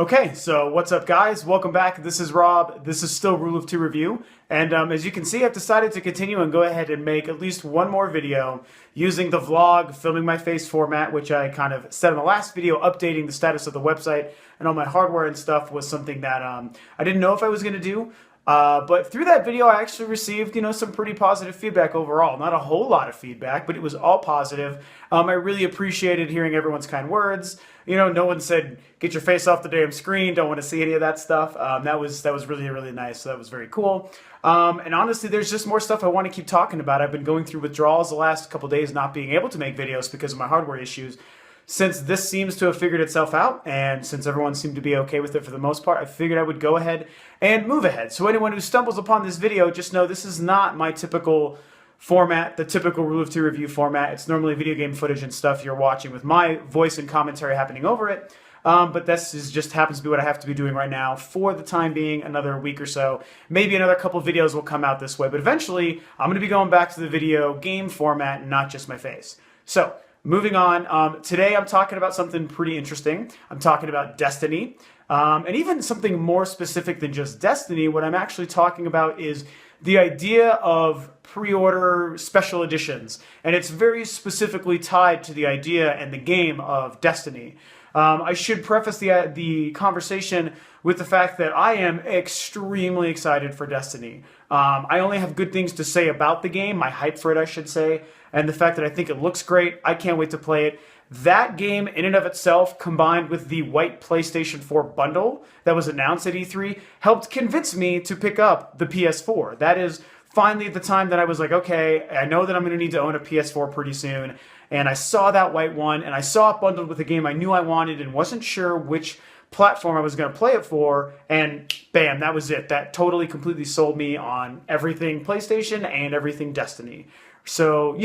Okay, so what's up, guys? Welcome back. This is Rob. This is still Rule of Two Review. And as you can see, I've decided to continue and go ahead and make at least one more video using the vlog, filming my face format, which I kind of said in the last video, updating the status of the website and all my hardware and stuff was something that I didn't know if I was going to do. But through that video, I actually received, some pretty positive feedback overall. Not a whole lot of feedback, but it was all positive. I really appreciated hearing everyone's kind words. No one said, get your face off the damn screen, don't want to see any of that stuff. That was really, really nice. So that was very cool. And honestly, there's just more stuff I want to keep talking about. I've been going through withdrawals the last couple days, not being able to make videos because of my hardware issues. Since this seems to have figured itself out, and since everyone seemed to be okay with it for the most part, I figured I would go ahead and move ahead. So anyone who stumbles upon this video, just know this is not my typical format, the typical Rule of Two review format. It's normally video game footage and stuff you're watching with my voice and commentary happening over it. But this just happens to be what I have to be doing right now for the time being, another week or so. Maybe another couple videos will come out this way, but eventually I'm going to be going back to the video game format and not just my face. So, moving on, today I'm talking about something pretty interesting. I'm talking about Destiny, and even something more specific than just Destiny. What I'm actually talking about is the idea of pre-order special editions, and it's very specifically tied to the idea and the game of Destiny. I should preface the conversation with the fact that I am extremely excited for Destiny. I only have good things to say about the game, my hype for it, I should say, and the fact that I think it looks great. I can't wait to play it. That game in and of itself, combined with the white PlayStation 4 bundle that was announced at E3, helped convince me to pick up the PS4. That is finally the time that I was like, okay, I know that I'm going to need to own a PS4 pretty soon. And I saw that white one, and I saw it bundled with a game I knew I wanted and wasn't sure which platform I was going to play it for, and bam, that was it. That totally, completely sold me on everything PlayStation and everything Destiny. So,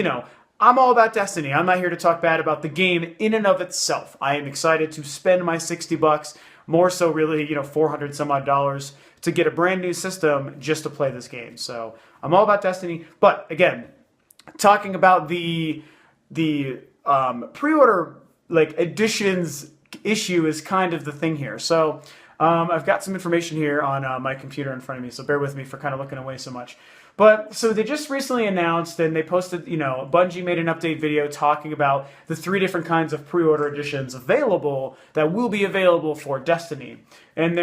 I'm all about Destiny. I'm not here to talk bad about the game in and of itself. I am excited to spend my $60, more so really, 400 some odd dollars to get a brand new system just to play this game. So I'm all about Destiny. But again, talking about the pre-order editions issue is kind of the thing here. So I've got some information here on my computer in front of me, so bear with me for kind of looking away so much. But so they just recently announced, and they posted, Bungie made an update video talking about the 3 different kinds of pre-order editions available that will be available for Destiny. And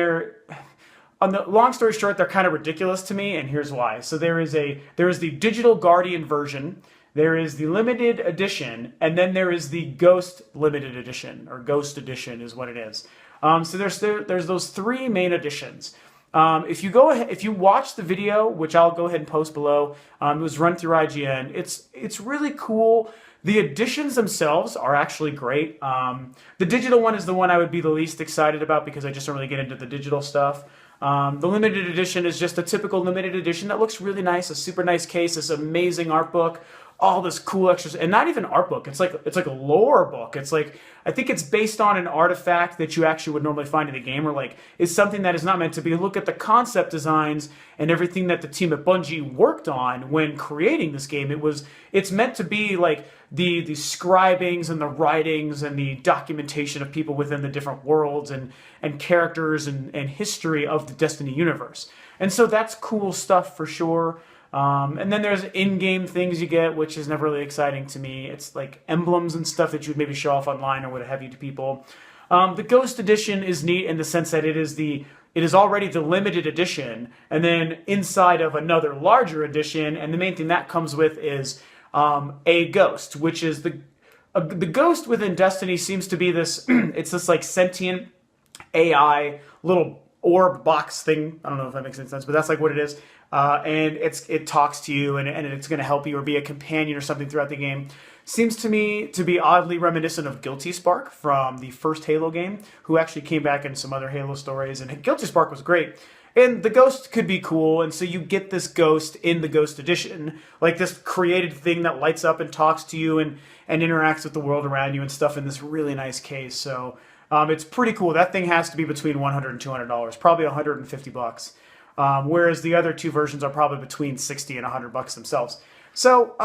long story short, they're kind of ridiculous to me, and here's why. So there is the Digital Guardian version, there is the limited edition, and then there is the Ghost limited edition, or Ghost edition is what it is. So there's those 3 main editions. If you watch the video, which I'll go ahead and post below, it was run through IGN. It's really cool. The editions themselves are actually great. The digital one is the one I would be the least excited about because I just don't really get into the digital stuff. The limited edition is just a typical limited edition that looks really nice, a super nice case, this amazing art book, all this cool extras, and not even art book. It's like a lore book. It's like, I think it's based on an artifact that you actually would normally find in a game, or it's something that is not meant to be. Look at the concept designs and everything that the team at Bungie worked on when creating this game. It's meant to be like the scribings and the writings and the documentation of people within the different worlds and characters and history of the Destiny universe. And so that's cool stuff for sure. And then there's in-game things you get, which is never really exciting to me. It's like emblems and stuff that you would maybe show off online or what have you to people. The Ghost Edition is neat in the sense that it is already the limited edition, and then inside of another larger edition, and the main thing that comes with is a ghost, which is the ghost within Destiny seems to be this, it's this like sentient AI little orb box thing. I don't know if that makes any sense, but that's like what it is. And it talks to you and it's going to help you or be a companion or something throughout the game. Seems to me to be oddly reminiscent of Guilty Spark from the first Halo game, who actually came back in some other Halo stories, and Guilty Spark was great. And the ghost could be cool, and so you get this ghost in the Ghost Edition, like this created thing that lights up and talks to you and interacts with the world around you and stuff in this really nice case. So it's pretty cool. That thing has to be between $100 and $200, probably $150. Whereas the other 2 versions are probably between $60 and $100 themselves. So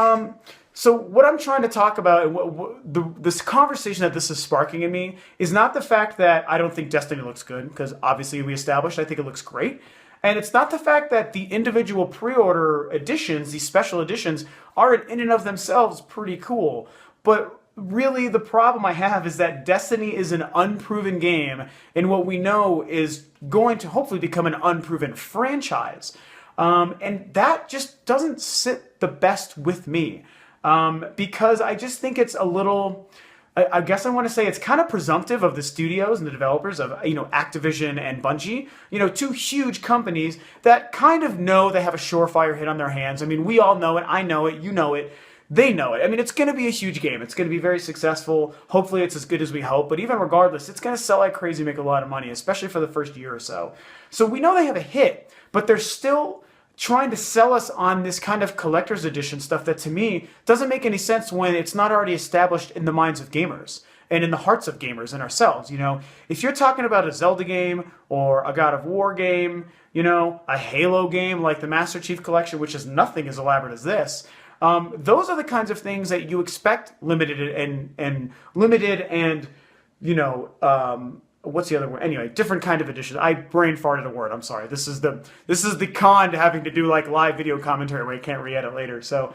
So what I'm trying to talk about, and this conversation that this is sparking in me, is not the fact that I don't think Destiny looks good, because obviously we established I think it looks great. And it's not the fact that the individual pre-order editions, these special editions, are in and of themselves pretty cool. But really the problem I have is that Destiny is an unproven game, and what we know is going to hopefully become an unproven franchise. And that just doesn't sit the best with me. Because I just think it's a little, I guess I want to say it's kind of presumptive of the studios and the developers of, Activision and Bungie, two huge companies that kind of know they have a surefire hit on their hands. I mean, we all know it. I know it. You know it. They know it. I mean, it's going to be a huge game. It's going to be very successful. Hopefully it's as good as we hope. But even regardless, it's going to sell like crazy, make a lot of money, especially for the first year or so. So we know they have a hit, but they're still trying to sell us on this kind of collector's edition stuff that to me doesn't make any sense when it's not already established in the minds of gamers and in the hearts of gamers and ourselves. If you're talking about a Zelda game or a God of War game, a Halo game like the Master Chief Collection, which is nothing as elaborate as this, those are the kinds of things that you expect limited and what's the other word? Anyway, different kind of edition. I brain farted a word. I'm sorry. This is the con to having to do like live video commentary where you can't re-edit later. So,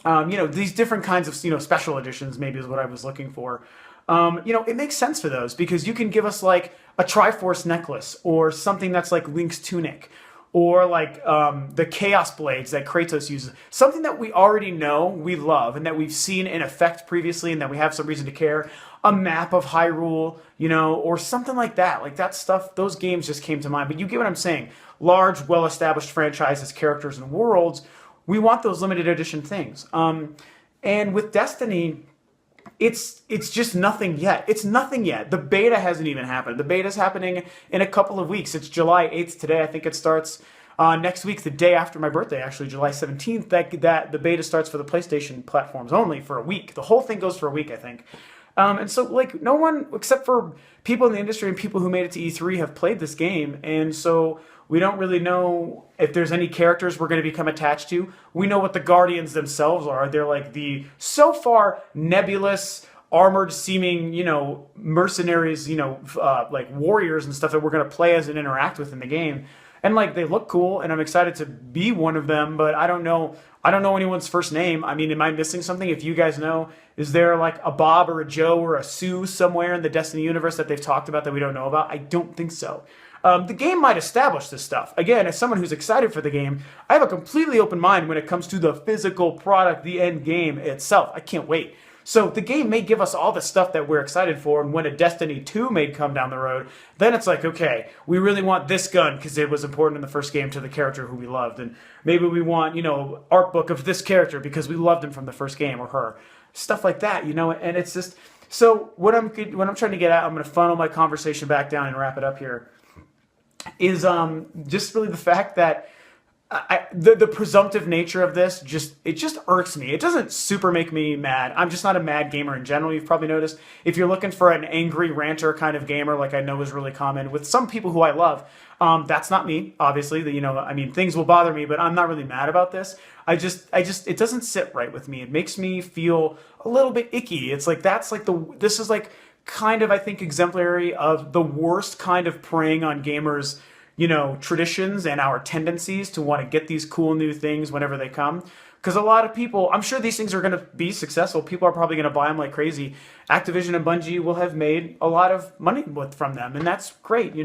these different kinds of special editions maybe is what I was looking for. It makes sense for those because you can give us like a Triforce necklace or something that's like Link's tunic, or like the Chaos Blades that Kratos uses. Something that we already know, we love, and that we've seen in effect previously and that we have some reason to care. A map of Hyrule, or something like that. Like that stuff, those games just came to mind. But you get what I'm saying. Large, well-established franchises, characters, and worlds, we want those limited edition things. And with Destiny, it's just nothing yet. It's nothing yet. The beta hasn't even happened. The beta's happening in a couple of weeks. It's July 8th today. I think it starts next week, the day after my birthday, actually, July 17th. That the beta starts for the PlayStation platforms only for a week. The whole thing goes for a week, I think. And so, like, no one, except for people in the industry and people who made it to E3, have played this game. And so we don't really know if there's any characters we're going to become attached to. We know what the Guardians themselves are. They're like the, so far, nebulous, armored-seeming, mercenaries, like warriors and stuff that we're going to play as and interact with in the game. And, like, they look cool, and I'm excited to be one of them, but I don't know anyone's first name. I mean, am I missing something? If you guys know, is there, like, a Bob or a Joe or a Sue somewhere in the Destiny universe that they've talked about that we don't know about? I don't think so. The game might establish this stuff. Again, as someone who's excited for the game, I have a completely open mind when it comes to the physical product, the end game itself. I can't wait. So the game may give us all the stuff that we're excited for, and when a Destiny 2 may come down the road, then it's like, okay, we really want this gun because it was important in the first game to the character who we loved, and maybe we want, art book of this character because we loved him from the first game, or her. Stuff like that, and it's just, so what I'm trying to get at, I'm going to funnel my conversation back down and wrap it up here, is just really the fact that the presumptive nature of this just irks me. It doesn't super make me mad. I'm just not a mad gamer in general. You've probably noticed. If you're looking for an angry ranter kind of gamer, like I know is really common with some people who I love, that's not me. Obviously, things will bother me, but I'm not really mad about this. It doesn't sit right with me. It makes me feel a little bit icky. It's like this is like kind of, I think, exemplary of the worst kind of preying on gamers' traditions and our tendencies to want to get these cool new things whenever they come. Because a lot of people, I'm sure these things are going to be successful. People are probably going to buy them like crazy. Activision and Bungie will have made a lot of money from them, and that's great.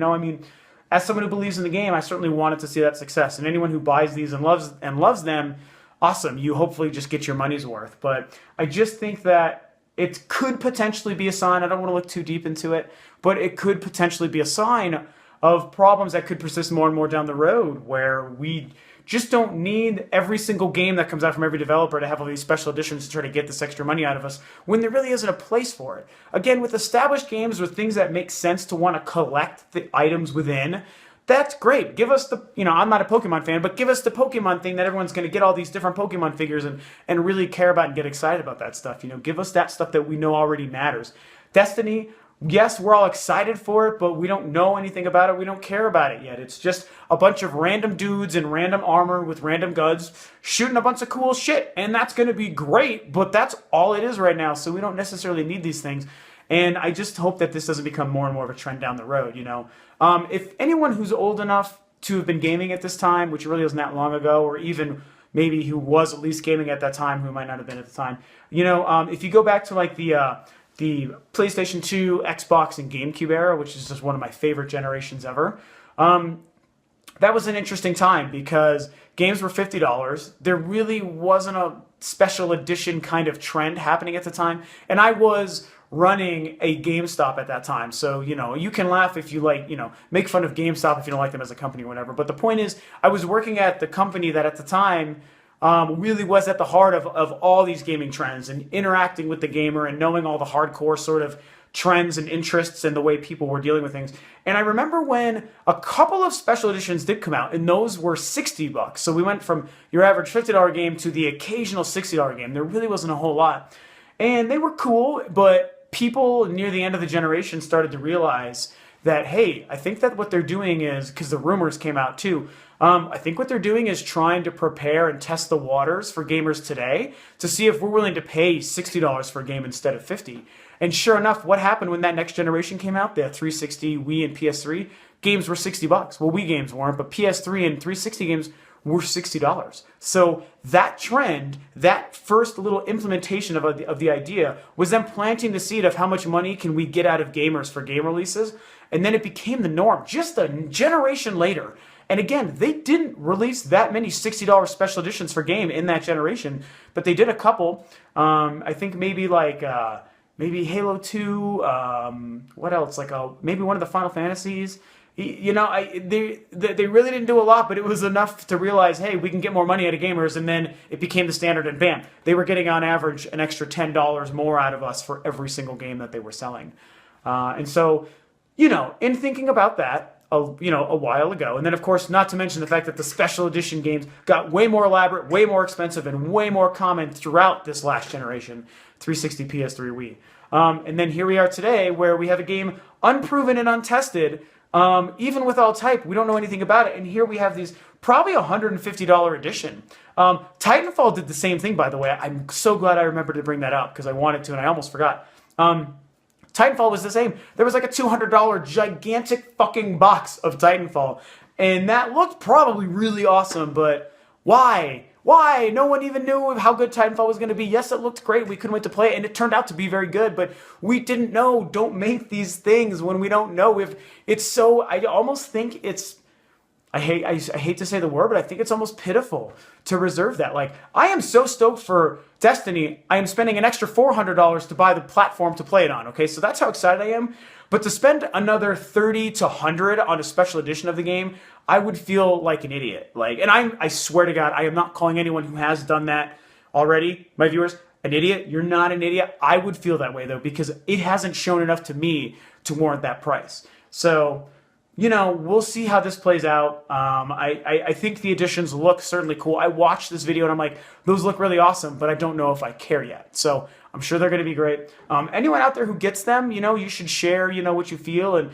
As someone who believes in the game, I certainly wanted to see that success. And anyone who buys these and loves them, awesome. You hopefully just get your money's worth. But I just think that it could potentially be a sign. I don't want to look too deep into it, but it could potentially be a sign of problems that could persist more and more down the road, where we just don't need every single game that comes out from every developer to have all these special editions to try to get this extra money out of us when there really isn't a place for it. Again, with established games, with things that make sense to want to collect the items within, that's great. Give us the, I'm not a Pokemon fan, but give us the Pokemon thing that everyone's going to get all these different Pokemon figures and really care about and get excited about that stuff. Give us that stuff that we know already matters. Destiny, Yes, we're all excited for it, but we don't know anything about it. We don't care about it yet. It's just a bunch of random dudes in random armor with random guns shooting a bunch of cool shit. And that's going to be great, but that's all it is right now. So we don't necessarily need these things. And I just hope that this doesn't become more and more of a trend down the road, you know. If anyone who's old enough to have been gaming at this time, which really wasn't that long ago, or even maybe who was at least gaming at that time, who might not have been at the time, you know, if you go back to like the PlayStation 2, Xbox, and GameCube era, which is just one of my favorite generations ever. That was an interesting time because games were $50. There really wasn't a special edition kind of trend happening at the time. And I was running a GameStop at that time. So, you know, you can laugh if you like, you know, make fun of GameStop if you don't like them as a company or whatever. But the point is, I was working at the company that at the time really was at the heart of all these gaming trends and interacting with the gamer and knowing all the hardcore sort of trends and interests and the way people were dealing with things. And I remember when a couple of special editions did come out, and those were $60. So we went from your average $50 game to the occasional $60 game. There really wasn't a whole lot. And they were cool, but people near the end of the generation started to realize that, hey, I think that what they're doing is, because the rumors came out too, I think what they're doing is trying to prepare and test the waters for gamers today to see if we're willing to pay $60 for a game instead of $50. And sure enough, what happened when that next generation came out, the 360, Wii, and PS3, games were $60. Well, Wii games weren't, but PS3 and 360 games were $60. So that trend, that first little implementation of the idea was them planting the seed of how much money can we get out of gamers for game releases. And then it became the norm just a generation later. And again, they didn't release that many $60 special editions for game in that generation, but they did a couple. I think maybe like maybe Halo 2, what else? Like maybe one of the Final Fantasies. You know, they really didn't do a lot, but it was enough to realize, hey, we can get more money out of gamers, and then it became the standard, and bam, they were getting on average an extra $10 more out of us for every single game that they were selling. And so, you know, in thinking about that, you know, a while ago, and then of course, not to mention the fact that the special edition games got way more elaborate, way more expensive, and way more common throughout this last generation, 360, PS3, Wii. And then here we are today, where we have a game unproven and untested. Even with alt type, we don't know anything about it. And here we have these probably $150 edition. Titanfall did the same thing, by the way. I'm so glad I remembered to bring that up because I wanted to and I almost forgot. Titanfall was the same. There was like a $200 gigantic fucking box of Titanfall. And that looked probably really awesome, but why? Why? No one even knew how good Titanfall was going to be. Yes, it looked great. We couldn't wait to play it, and it turned out to be very good, but we didn't know. Don't make these things when we don't know. If it's so, I almost think it's, I hate to say the word, but I think it's almost pitiful to reserve that. Like, I am so stoked for Destiny, I am spending an extra $400 to buy the platform to play it on, okay? So that's how excited I am. But to spend another $30 to $100 on a special edition of the game, I would feel like an idiot. Like, and I swear to God, I am not calling anyone who has done that already, my viewers, an idiot. You're not an idiot. I would feel that way, though, because it hasn't shown enough to me to warrant that price. So, you know, we'll see how this plays out. I think the additions look certainly cool. I watched this video and I'm like, those look really awesome, but I don't know if I care yet. So I'm sure they're going to be great. Anyone out there who gets them, you know, you should share, you know, what you feel. And,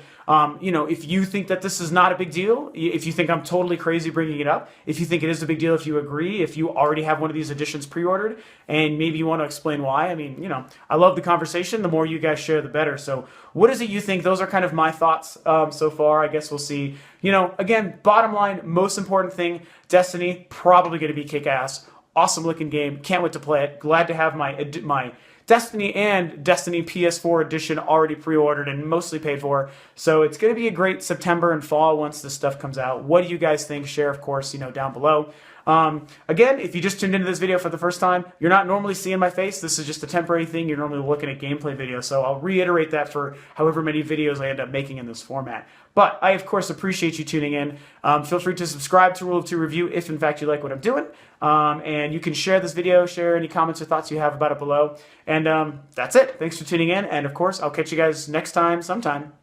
you know, if you think that this is not a big deal, if you think I'm totally crazy bringing it up, if you think it is a big deal, if you agree, if you already have one of these editions pre-ordered, and maybe you want to explain why. I mean, you know, I love the conversation. The more you guys share, the better. So what is it you think? Those are kind of my thoughts so far. I guess we'll see. You know, again, bottom line, most important thing, Destiny, probably going to be kick-ass. Awesome looking game. Can't wait to play it. Glad to have my Destiny and Destiny PS4 edition already pre-ordered and mostly paid for. So it's going to be a great September and fall once this stuff comes out. What do you guys think? Share, of course, you know, down below. Again, if you just tuned into this video for the first time, you're not normally seeing my face. This is just a temporary thing. You're normally looking at gameplay videos. So I'll reiterate that for however many videos I end up making in this format. But I, of course, appreciate you tuning in. Feel free to subscribe to Rule of Two Review if, in fact, you like what I'm doing. And you can share this video, share any comments or thoughts you have about it below. And that's it. Thanks for tuning in. And, of course, I'll catch you guys next time sometime.